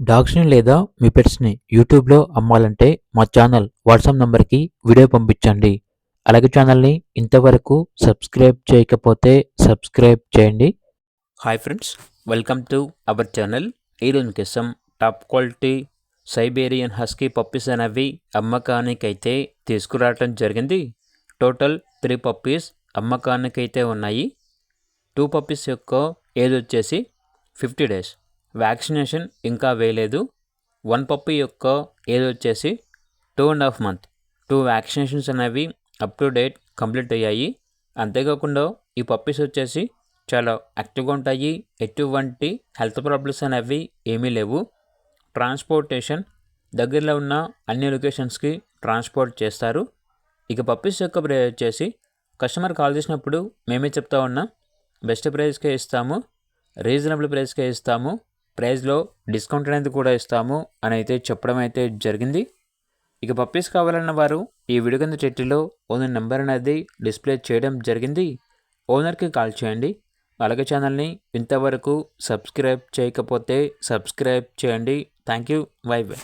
డాగ్స్‌ని లేదా మీ పెట్స్‌ని యూట్యూబ్‌లో అమ్మాలంటే మా ఛానల్ వాట్సాప్ నంబర్‌కి వీడియో పంపించండి. అలాగే ఛానల్‌ని ఇంతవరకు సబ్స్క్రైబ్ చేయకపోతే సబ్స్క్రైబ్ చేయండి. Hi friends, welcome to our channel. ఈరోజు కేసం top quality Siberian husky puppies అనేవి అమ్మకానికైతే తీసుకురావటం జరిగింది. టోటల్ 3 పప్పీస్ అమ్మకానికైతే ఉన్నాయి. 2 పప్పీస్ యొక్క ఏజ్ వచ్చేసి 50 డేస్. వ్యాక్సినేషన్ ఇంకా వేయలేదు. 1 పప్పీ యొక్క ఏజ్ వచ్చేసి 2.5 మంత్. 2 వ్యాక్సినేషన్స్ అనేవి అప్ టు డేట్ కంప్లీట్ అయ్యాయి. అంతేకాకుండా ఈ పప్పీస్ వచ్చేసి చాలా యాక్టివ్గా ఉంటాయి. ఎటువంటి హెల్త్ ప్రాబ్లమ్స్ అనేవి ఏమీ లేవు. ట్రాన్స్పోర్టేషన్ దగ్గరలో ఉన్న అన్ని లొకేషన్స్కి ట్రాన్స్పోర్ట్ చేస్తారు. ఇక పప్పీస్ యొక్క ప్రైస్ వచ్చేసి కస్టమర్ కాల్ చేసినప్పుడు మేమే చెప్తా ఉన్నాం, బెస్ట్ ప్రైస్కే ఇస్తాము, రీజనబుల్ ప్రైస్కే ఇస్తాము, ప్రైస్లో డిస్కౌంట్ అనేది కూడా ఇస్తాము అని అయితే చెప్పడం అయితే జరిగింది. ఇక పప్పీస్ కావాలన్న వారు ఈ వీడియో కింద టైటిల్లో ఓనర్ నెంబర్ అనేది డిస్ప్లే చేయడం జరిగింది. ఓనర్కి కాల్ చేయండి. అలాగే ఛానల్ని ఇంతవరకు సబ్స్క్రైబ్ చేయకపోతే సబ్స్క్రైబ్ చేయండి. Thank you. By by.